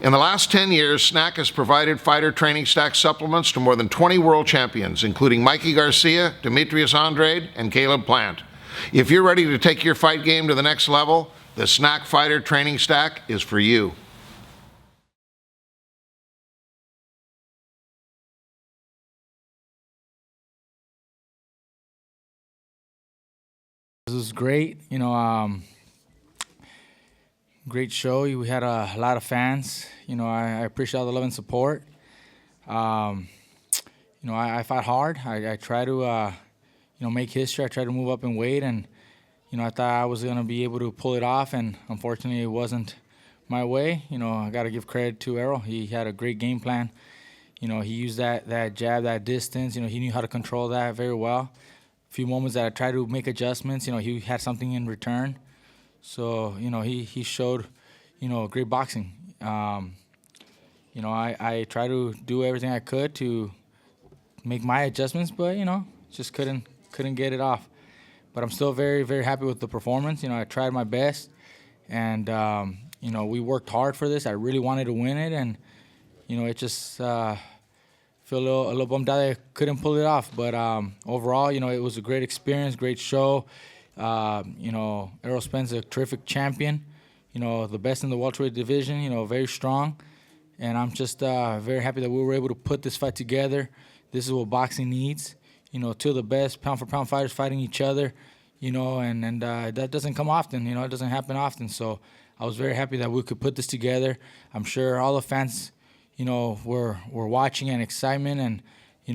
In the last 10 years, SNAC has provided fighter training stack supplements to more than 20 world champions, including Mikey Garcia, Demetrius Andrade, and Caleb Plant. If you're ready to take your fight game to the next level, the SNAC Fighter Training Stack is for you. This was great, great show. We had a lot of fans. I appreciate all the love and support. I fought hard. I try to, make history. I try to move up in weight, and I thought I was gonna be able to pull it off, and unfortunately, it wasn't my way. I got to give credit to Errol. He had a great game plan. He used that jab, that distance. He knew how to control that very well. A few moments that I tried to make adjustments, he had something in return. So, he showed, great boxing. I tried to do everything I could to make my adjustments, but, just couldn't get it off. But I'm still very, very happy with the performance. I tried my best, and, we worked hard for this. I really wanted to win it, and, it just feel a little bummed out that I couldn't pull it off. But overall, it was a great experience, great show. Errol Spence is a terrific champion, the best in the welterweight division, very strong. And I'm just very happy that we were able to put this fight together. This is what boxing needs, two of the best pound-for-pound fighters fighting each other, and that doesn't come often, it doesn't happen often. So I was very happy that we could put this together. I'm sure all the fans, were watching in excitement, and,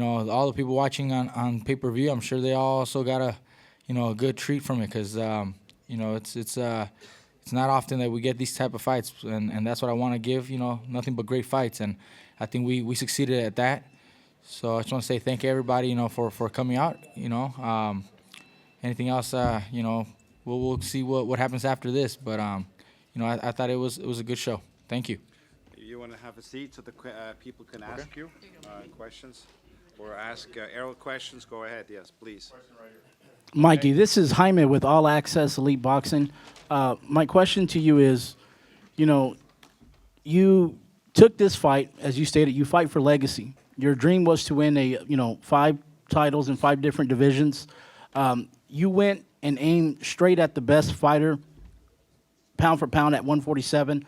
all the people watching on pay-per-view, I'm sure they all also got a good treat from it, because, it's not often that we get these type of fights, and that's what I want to give, nothing but great fights, and I think we succeeded at that. So I just want to say thank you, everybody, for coming out, anything else, we'll see what happens after this, but, I thought it was a good show. Thank you. You want to have a seat so the people can ask you questions, or ask Errol questions? Go ahead. Yes, please. Mikey, this is Jaime with All Access Elite Boxing. My question to you is, you took this fight, as you stated, you fight for legacy. Your dream was to win 5 titles in 5 different divisions. You went and aimed straight at the best fighter, pound for pound, at 147.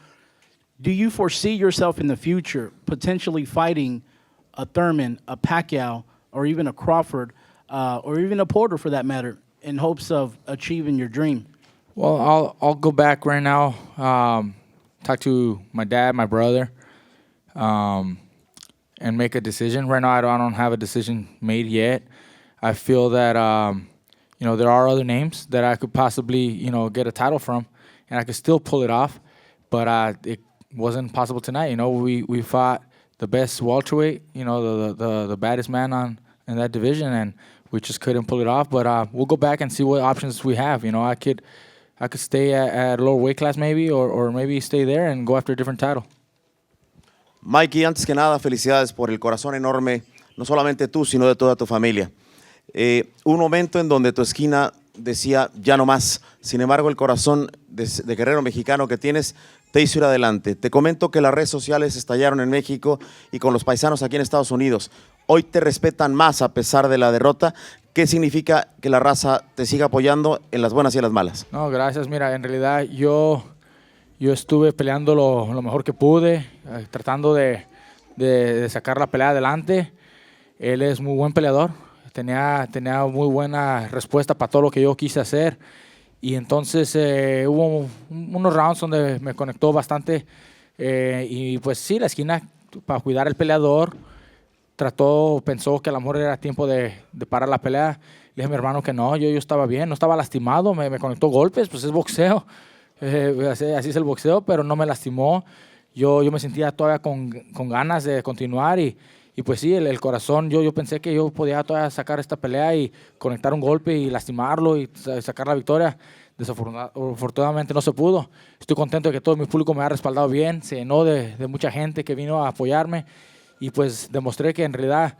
Do you foresee yourself in the future potentially fighting a Thurman, a Pacquiao, or even a Crawford, or even a Porter for that matter, in hopes of achieving your dream? Well, I'll go back right now, talk to my dad, my brother, and make a decision. Right now, I don't have a decision made yet. I feel that there are other names that I could possibly get a title from, and I could still pull it off, but it wasn't possible tonight. We fought the best welterweight, the baddest man in that division, and we just couldn't pull it off. But we'll go back and see what options we have. I could stay at a lower weight class maybe, or maybe stay there and go after a different title. Mikey, antes que nada, felicidades por el corazón enorme, no solamente tú, sino de toda tu familia. Un momento en donde tu esquina decía, ya no más. Sin embargo, el corazón de guerrero mexicano que tienes te hizo ir adelante. Te comento que las redes sociales estallaron en México y con los paisanos aquí en Estados Unidos. Hoy te respetan más a pesar de la derrota. ¿Qué significa que la raza te siga apoyando en las buenas y en las malas? No, gracias. Mira, en realidad yo estuve peleando lo mejor que pude, tratando de sacar la pelea adelante. Él es muy buen peleador. Tenía muy buena respuesta para todo lo que yo quise hacer. Y entonces hubo unos rounds donde me conectó bastante. Y pues sí, la esquina, para cuidar al peleador, pensó que a lo mejor era tiempo de parar la pelea. Le dije a mi hermano que no, yo estaba bien, no estaba lastimado, me conectó golpes, pues es boxeo. Así es el boxeo, pero no me lastimó. Yo me sentía todavía con ganas de continuar y pues sí, el corazón, yo pensé que yo podía todavía sacar esta pelea y conectar un golpe y lastimarlo y sacar la victoria. Desafortunadamente no se pudo. Estoy contento de que todo mi público me ha respaldado bien, se llenó de mucha gente que vino a apoyarme y pues demostré que en realidad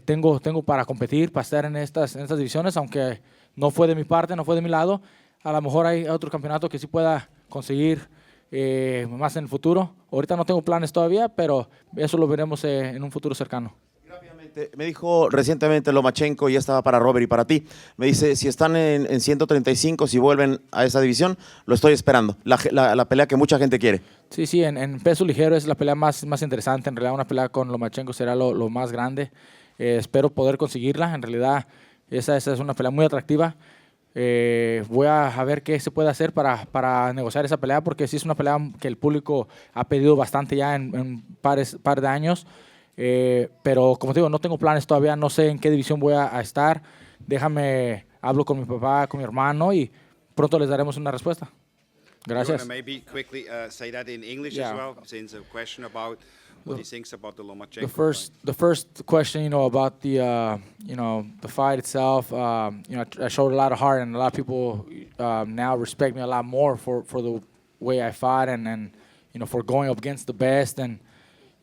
tengo para competir, para estar en estas divisiones, aunque no fue de mi parte, no fue de mi lado. A lo mejor hay otro campeonato que sí pueda conseguir más en el futuro. Ahorita no tengo planes todavía, pero eso lo veremos en un futuro cercano. Rápidamente, me dijo recientemente Lomachenko, y ya estaba para Robert y para ti, me dice, si están en 135, si vuelven a esa división, lo estoy esperando, la pelea que mucha gente quiere. Sí, en peso ligero es la pelea más interesante. En realidad una pelea con Lomachenko será lo más grande. Espero poder conseguirla. En realidad esa es una pelea muy atractiva. Voy a ver qué se puede hacer para negociar esa pelea, porque sí es una pelea que el público ha pedido bastante ya en par de años. Pero como te digo, no tengo planes todavía, no sé en qué división voy a estar. Hablo con mi papá, con mi hermano y pronto les daremos una respuesta. You want Gracias. to maybe quickly say that in English Yeah. as well, since a question about what he thinks about the Lomachenko The first question, about the the fight itself. I showed a lot of heart, and a lot of people now respect me a lot more for the way I fought and for going up against the best. And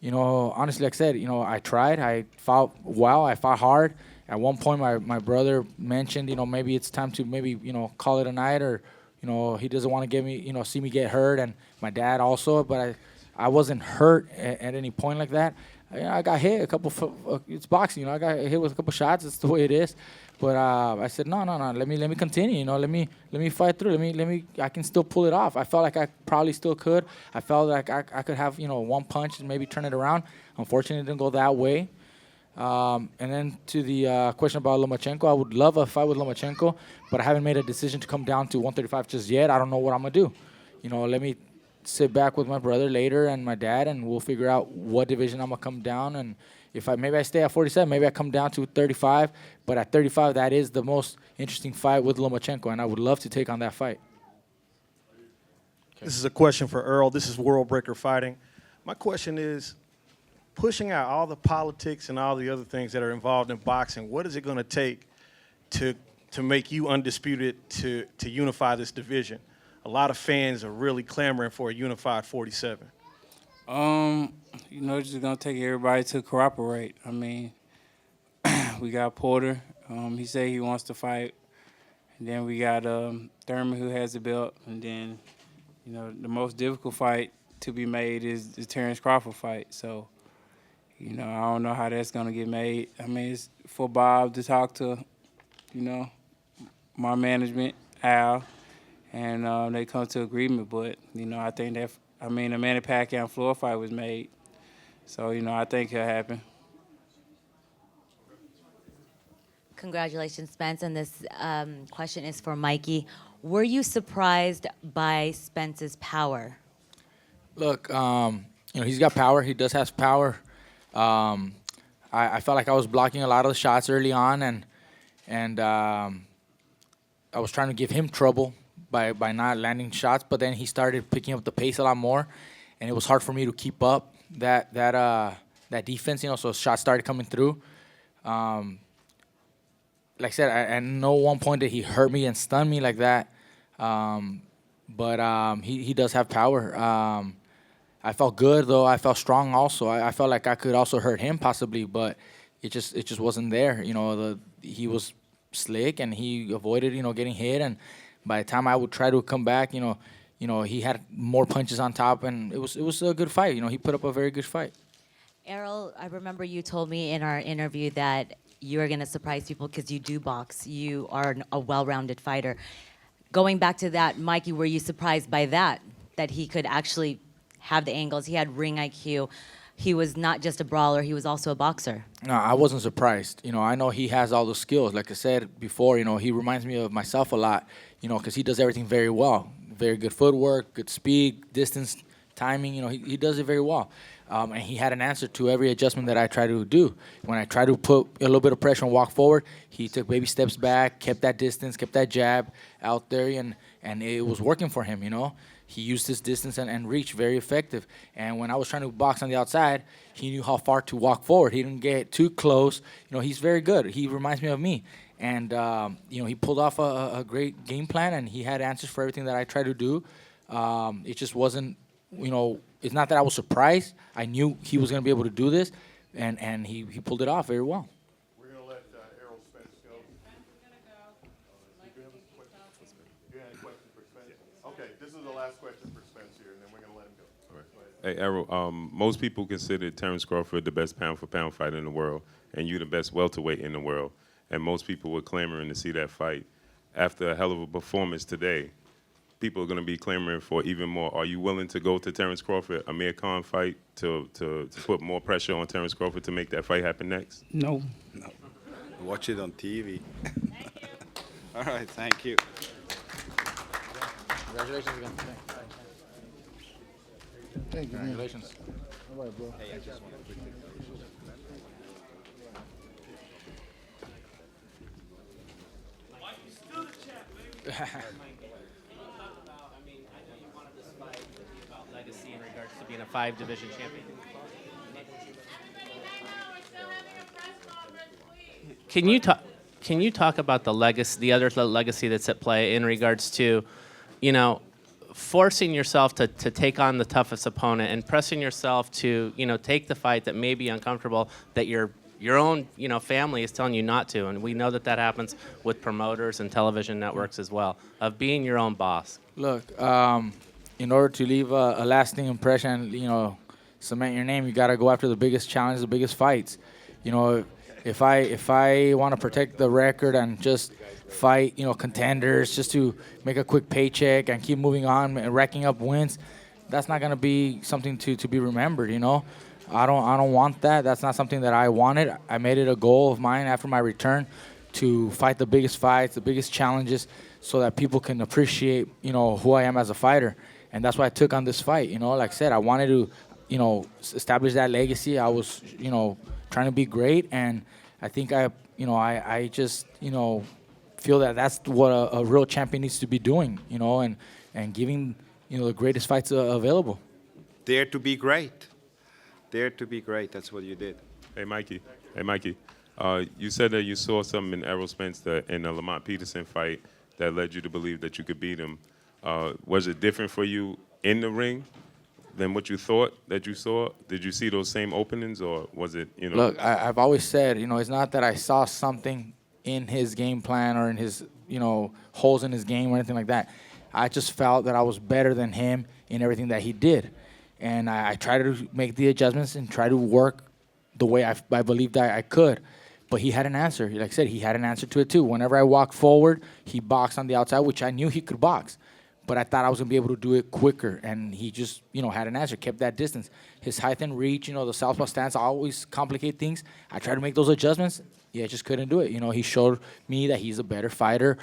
honestly, like I said, I tried. I fought well. I fought hard. At one point, my brother mentioned, maybe it's time to call it a night, or he doesn't want to get me, see me get hurt, and my dad also. But I wasn't hurt at any point like that. I got hit a couple. It's boxing, I got hit with a couple shots. It's the way it is. But I said no. Let me continue. Let me fight through. I can still pull it off. I felt like I probably still could. I felt like I could have one punch and maybe turn it around. Unfortunately, it didn't go that way. And then to the question about Lomachenko, I would love a fight with Lomachenko, but I haven't made a decision to come down to 135 just yet. I don't know what I'm gonna do. Let me sit back with my brother later and my dad, and we'll figure out what division I'm gonna come down. And if maybe I stay at 47, maybe I come down to 35. But at 35, that is the most interesting fight with Lomachenko, and I would love to take on that fight. This is a question for Earl. This is World Breaker Fighting. My question is, pushing out all the politics and all the other things that are involved in boxing, what is it going to take to make you undisputed to unify this division? A lot of fans are really clamoring for a unified 47. It's just gonna take everybody to cooperate. I mean, we got Porter. He said he wants to fight. And then we got Thurman, who has the belt. And then, the most difficult fight to be made is the Terrence Crawford fight. So, I don't know how that's gonna get made. I mean, it's for Bob to talk to, my management, Al, and they come to agreement. But, I think that, the Manny Pacquiao and Floyd fight was made. So, I think it'll happen. Congratulations, Spence. And this question is for Mikey. Were you surprised by Spence's power? Look, he's got power. He does have power. I felt like I was blocking a lot of the shots early on, and I was trying to give him trouble by not landing shots. But then he started picking up the pace a lot more, and it was hard for me to keep up that defense. So shots started coming through. Like I said, at no one point did he hurt me and stun me like that. But he does have power. I felt good though. I felt strong also. I felt like I could also hurt him possibly, but it just wasn't there. He was slick and he avoided getting hit. And by the time I would try to come back, he had more punches on top, and it was a good fight. He put up a very good fight. Errol, I remember you told me in our interview that you are going to surprise people because you do box. You are a well-rounded fighter. Going back to that, Mikey, were you surprised by that he could actually have the angles? He had ring IQ. He was not just a brawler, he was also a boxer. No, I wasn't surprised. I know he has all the skills. Like I said before, he reminds me of myself a lot, because he does everything very well. Very good footwork, good speed, distance, timing. He does it very well. And he had an answer to every adjustment that I try to do. When I try to put a little bit of pressure and walk forward, he took baby steps back, kept that distance, kept that jab out there, and it was working for him, He used his distance and reach, very effective. And when I was trying to box on the outside, he knew how far to walk forward. He didn't get too close. He's very good. He reminds me of me. And, he pulled off a great game plan, and he had answers for everything that I tried to do. It just wasn't, it's not that I was surprised. I knew he was going to be able to do this, and he pulled it off very well. We're going to let Errol Spence go. Do you have any questions for Spence? Okay, this is the last question for Spence here, and then we're Hey, Errol, most people consider Terrence Crawford the best pound-for-pound fighter in the world, and you the best welterweight in the world. And most people were clamoring to see that fight. After a hell of a performance today, people are going to be clamoring for even more. Are you willing to go to Terrence Crawford, Amir Khan fight, to put more pressure on Terrence Crawford to make that fight happen next? No. Watch it on TV. All right, thank you. Congratulations again. Thank you. Congratulations. All right, bro. Legacy in regards to being a 5-division champion. Can you talk about the legacy, the other legacy that's at play in regards to, forcing yourself to take on the toughest opponent and pressing yourself to, take the fight that may be uncomfortable, that your own, family is telling you not to, and we know that happens with promoters and television networks as well, of being your own boss. Look, in order to leave a lasting impression, cement your name, you got to go after the biggest challenges, the biggest fights. If I want to protect the record and just fight, contenders just to make a quick paycheck and keep moving on and racking up wins, that's not going to be something to be remembered, I don't want that. That's not something that I wanted. I made it a goal of mine after my return to fight the biggest fights, the biggest challenges, so that people can appreciate, who I am as a fighter. And that's why I took on this fight. Like I said, I wanted to, establish that legacy. I was, trying to be great, and I think I just, feel that that's what a real champion needs to be doing, and giving, the greatest fights available. Dare to be great. Dare to be great. That's what you did. Hey, Mikey. You said that you saw something in Errol Spence in the Lamont Peterson fight that led you to believe that you could beat him. Was it different for you in the ring than what you thought that you saw? Did you see those same openings, or was it, Look, I've always said, it's not that I saw something in his game plan or in his, holes in his game or anything like that. I just felt that I was better than him in everything that he did. And I tried to make the adjustments and try to work the way I believed I could. But he had an answer. Like I said, he had an answer to it too. Whenever I walked forward, he boxed on the outside, which I knew he could box. But I thought I was going to be able to do it quicker. And he just, had an answer, kept that distance. His height and reach, the southpaw stance always complicate things. I tried to make those adjustments. Yeah, I just couldn't do it. He showed me that he's a better fighter,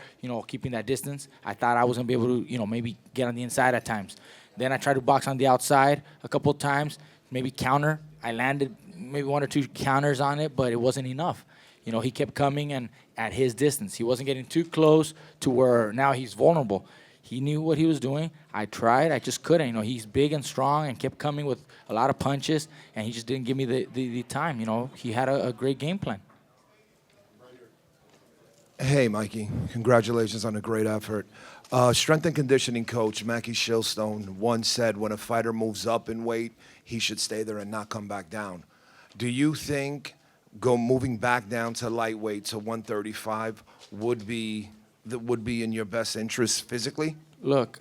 keeping that distance. I thought I was going to be able to, maybe get on the inside at times. Then I tried to box on the outside a couple of times, maybe counter. I landed maybe 1 or 2 counters on it, but it wasn't enough. He kept coming and at his distance. He wasn't getting too close to where now he's vulnerable. He knew what he was doing. I tried. I just couldn't. He's big and strong and kept coming with a lot of punches, and he just didn't give me the time. He had a great game plan. Hey, Mikey. Congratulations on a great effort. Strength and conditioning coach Mackie Shilstone once said when a fighter moves up in weight, he should stay there and not come back down. Do you think moving back down to lightweight to 135 would be in your best interest physically? Look,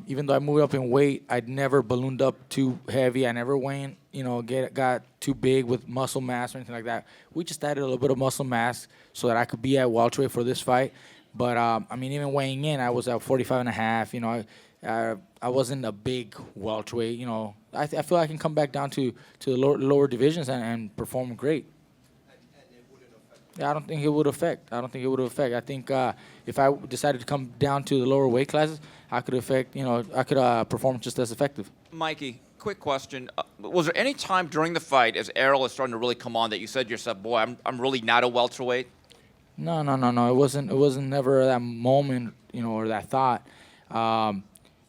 even though I moved up in weight, I'd never ballooned up too heavy. I never went, got too big with muscle mass or anything like that. We just added a little bit of muscle mass so that I could be at welterweight for this fight. But, even weighing in, I was at 45 and a half. I wasn't a big welterweight. I feel I can come back down to the lower divisions and perform great. Yeah, I don't think it would affect. I think if I decided to come down to the lower weight classes, I could perform just as effective. Mikey, quick question. Was there any time during the fight, as Errol is starting to really come on, that you said to yourself, boy, I'm really not a welterweight? No. It wasn't never that moment, or that thought.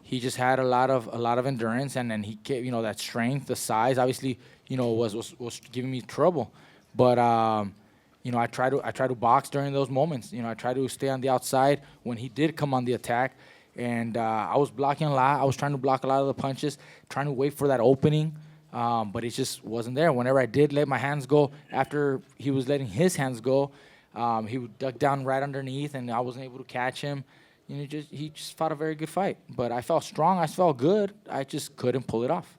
He just had a lot of endurance, and then he, that strength, the size, obviously, was giving me trouble. But I try to box during those moments. I try to stay on the outside when he did come on the attack, and I was blocking a lot. I was trying to block a lot of the punches, trying to wait for that opening, but it just wasn't there. Whenever I did let my hands go, after he was letting his hands go, he would duck down right underneath, and I wasn't able to catch him. He just fought a very good fight. But I felt strong. I felt good. I just couldn't pull it off.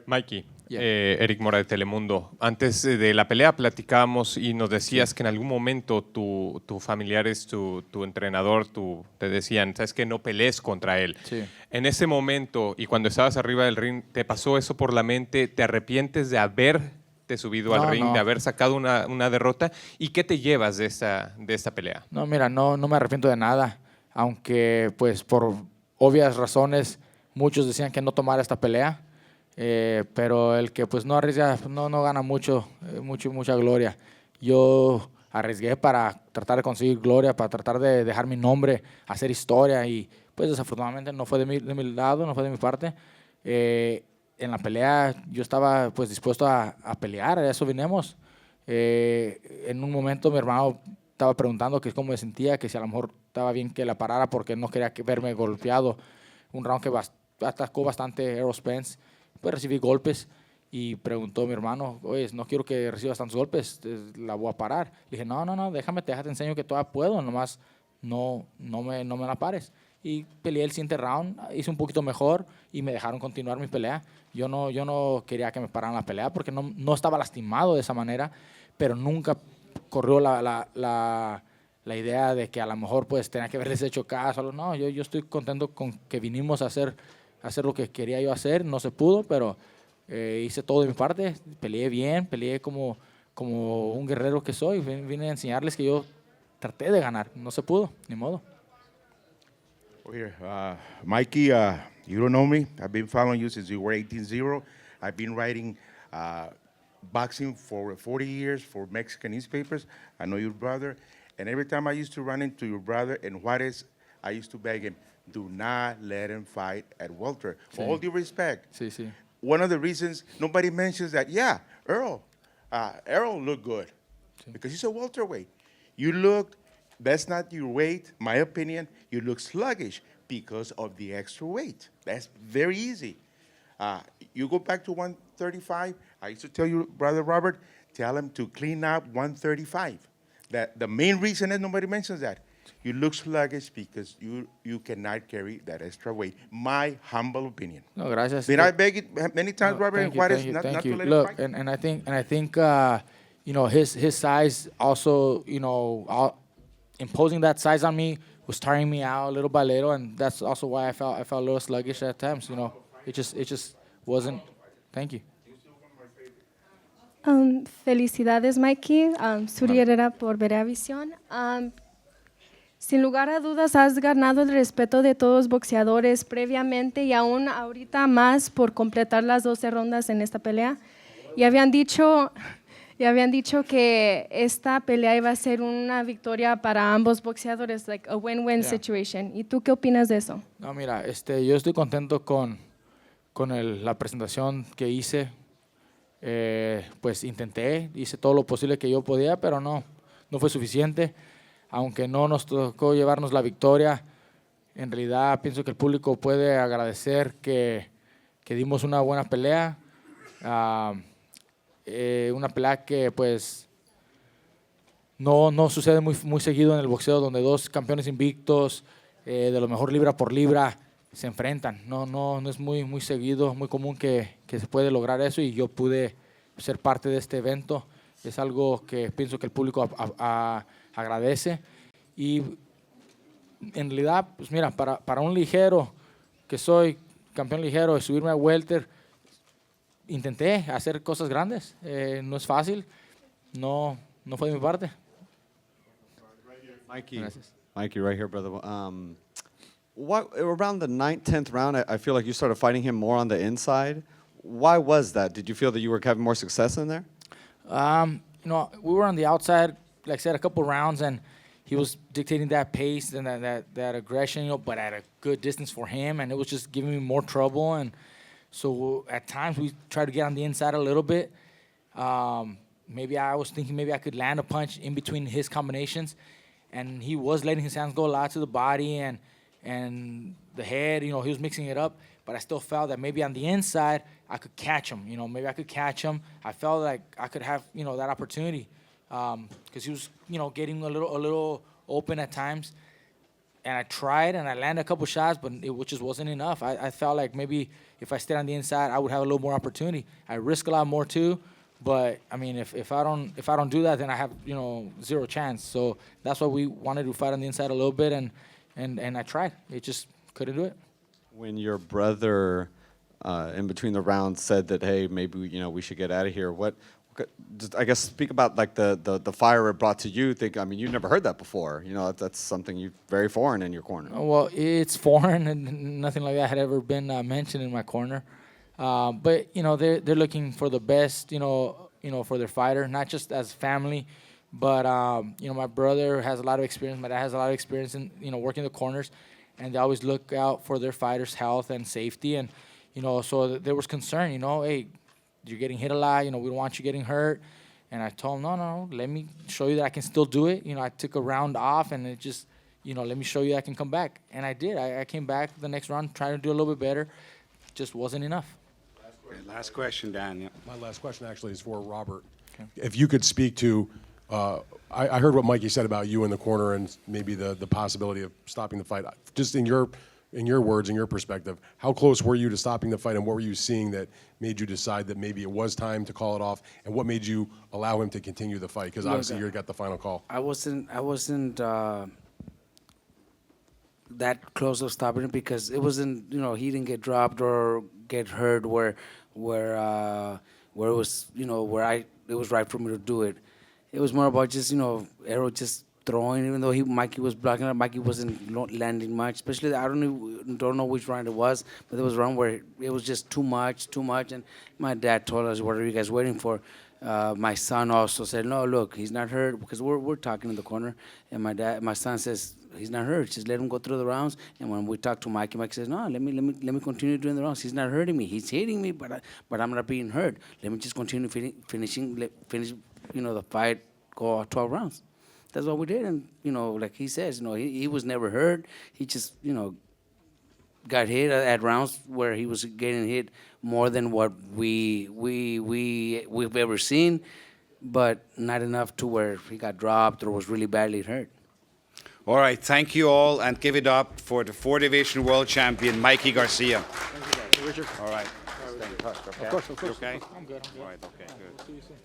Mikey, Yeah. Eric Mora de Telemundo. Antes de la pelea platicábamos y nos decías que en algún momento tu familiares, tu entrenador, te decían, sabes que no pelees contra él. Sí. En ese momento y cuando estabas arriba del ring, ¿te pasó eso por la mente? ¿Te arrepientes de haberte subido al No, ring, no. de haber sacado una derrota? ¿Y qué te llevas de esta pelea? No, mira, no me arrepiento de nada, aunque pues por obvias razones muchos decían que no tomara esta pelea, pero el que pues no arriesga no gana mucha gloria. Yo arriesgué para tratar de conseguir gloria, para tratar de dejar mi nombre, hacer historia y pues desafortunadamente no fue de mi lado, no fue de mi parte. En la pelea yo estaba pues dispuesto a pelear, a eso vinimos. En un momento mi hermano estaba preguntando que cómo me sentía, que si a lo mejor estaba bien que la parara porque no quería verme golpeado. Un round que atacó bastante Errol Spence, pues recibí golpes y preguntó mi hermano, oye, no quiero que recibas tantos golpes, la voy a parar. Le dije, no, déjame, te enseño que todavía puedo, nomás no me la pares. Y peleé el siguiente round, hice un poquito mejor y me dejaron continuar mi pelea. Yo no quería que me pararan la pelea porque no estaba lastimado de esa manera, pero nunca corrió la idea de que a lo mejor pues tenía que haberles hecho caso. No, yo estoy contento con que vinimos a hacer lo que quería yo hacer. No se pudo, pero hice todo de mi parte. Peleé bien, peleé como un guerrero que soy. Vine a enseñarles que yo traté de ganar. No se pudo, ni modo. Here, Mikey, you don't know me. I've been following you since you were 18-0. I've been writing boxing for 40 years for Mexican newspapers. I know your brother. And every time I used to run into your brother in Juarez, I used to beg him, do not let him fight at welter. Sí. All due respect. Sí. One of the reasons nobody mentions that, yeah, Errol looked good because he's a welterweight. You looked, that's not your weight, my opinion, you look sluggish because of the extra weight. That's very easy. You go back to 135, I used to tell you, Brother Robert, tell him to clean up 135. That the main reason is nobody mentions that. You look sluggish because you cannot carry that extra weight. My humble opinion. No, gracias. Did I beg it many times, Robert, and Juarez, not to let Look, him fight? and I think you know, his size also, you know, imposing that size on me was tiring me out little by little, and that's also why I felt a little sluggish at times. You know, it just wasn't. Thank you. Felicidades, Mikey. Suri Herrera por Veravisión. Sin lugar a dudas, has ganado el respeto de todos los boxeadores previamente y aún ahorita más por completar las 12 rondas en esta pelea. Y habían dicho que esta pelea iba a ser una victoria para ambos boxeadores, like a win-win situation. ¿Y tú qué opinas de eso? No, mira, yo estoy contento con la presentación que hice. Pues hice todo lo posible que yo podía, pero no fue suficiente. Aunque no nos tocó llevarnos la victoria, en realidad pienso que el público puede agradecer que dimos una buena pelea. Una pelea que pues no sucede muy seguido en el boxeo, donde dos campeones invictos de lo mejor libra por libra se enfrentan. No es muy seguido, muy común que se puede lograr eso, y yo pude ser parte de este evento. Es algo que pienso que el público agradece. Y en realidad, pues mira, para un ligero, que soy campeón ligero, de subirme a welter, intenté hacer cosas grandes. No es fácil, no fue de mi parte. Mikey, Gracias. Mikey, right here, brother. What around the 9th, 10th round, I feel like you started fighting him more on the inside. Why was that? Did you feel that you were having more success in there? You know, we were on the outside, like I said, a couple rounds, and he was dictating that pace and that aggression, you know, but at a good distance for him, and it was just giving me more trouble. And so at times we tried to get on the inside a little bit. Maybe I was thinking maybe I could land a punch in between his combinations, and he was letting his hands go a lot to the body and the head. You know, he was mixing it up, but I still felt that maybe on the inside I could catch him. You know, maybe I could catch him. I felt like I could have, you know, that opportunity because he was, you know, getting a little open at times. I tried and I landed a couple shots, but it just wasn't enough. I felt like maybe if I stayed on the inside, I would have a little more opportunity. I risk a lot more too, but I mean, if I don't do that, then I have zero chance. So that's why we wanted to fight on the inside a little bit, and I tried. It just couldn't do it. When your brother, in between the rounds, said that, hey, maybe we should get out of here, just, I guess, speak about like the fire it brought to you. I mean, you've never heard that before. That's something very foreign in your corner. Well, it's foreign, and nothing like that had ever been mentioned in my corner. But they're looking for the best, for their fighter, not just as family, but my brother has a lot of experience. My dad has a lot of experience in working the corners, and they always look out for their fighters' health and safety. And so there was concern. Hey, you're getting hit a lot. We don't want you getting hurt. And I told him, no, let me show you that I can still do it. I took a round off, and it just, let me show you I can come back. And I did. I came back the next round, trying to do a little bit better. Just wasn't enough. Okay, last question, Dan. Yeah. My last question actually is for Robert. Okay. If you could speak to, I heard what Mikey said about you in the corner and maybe the possibility of stopping the fight. Just in your words, in your perspective, how close were you to stopping the fight, and what were you seeing that made you decide that maybe it was time to call it off, and what made you allow him to continue the fight? Because obviously you got the final call. I wasn't that close of stopping it because it wasn't, he didn't get dropped or get hurt where it was, where it was right for me to do it. It was more about just, Errol just throwing, even though Mikey was blocking up, Mikey wasn't landing much. Especially, I don't know which round it was, but there was a round where it was just too much. And my dad told us, "What are you guys waiting for?" My son also said, "No, look, he's not hurt," because we're talking in the corner, and my son says, "He's not hurt. Just let him go through the rounds." And when we talk to Mikey, Mikey says, "No, let me continue doing the rounds. He's not hurting me. He's hitting me, but I'm not being hurt. Let me just continue finish, the fight, go 12 rounds." That's what we did, and like he says, he was never hurt. He just got hit at rounds where he was getting hit more than what we've ever seen, but not enough to where he got dropped or was really badly hurt. All right, thank you all, and give it up for the 4-division world champion, Mikey Garcia. Richard. All right. Stay in touch, okay? Of course. You okay? I'm good. All right, okay, good. See you soon.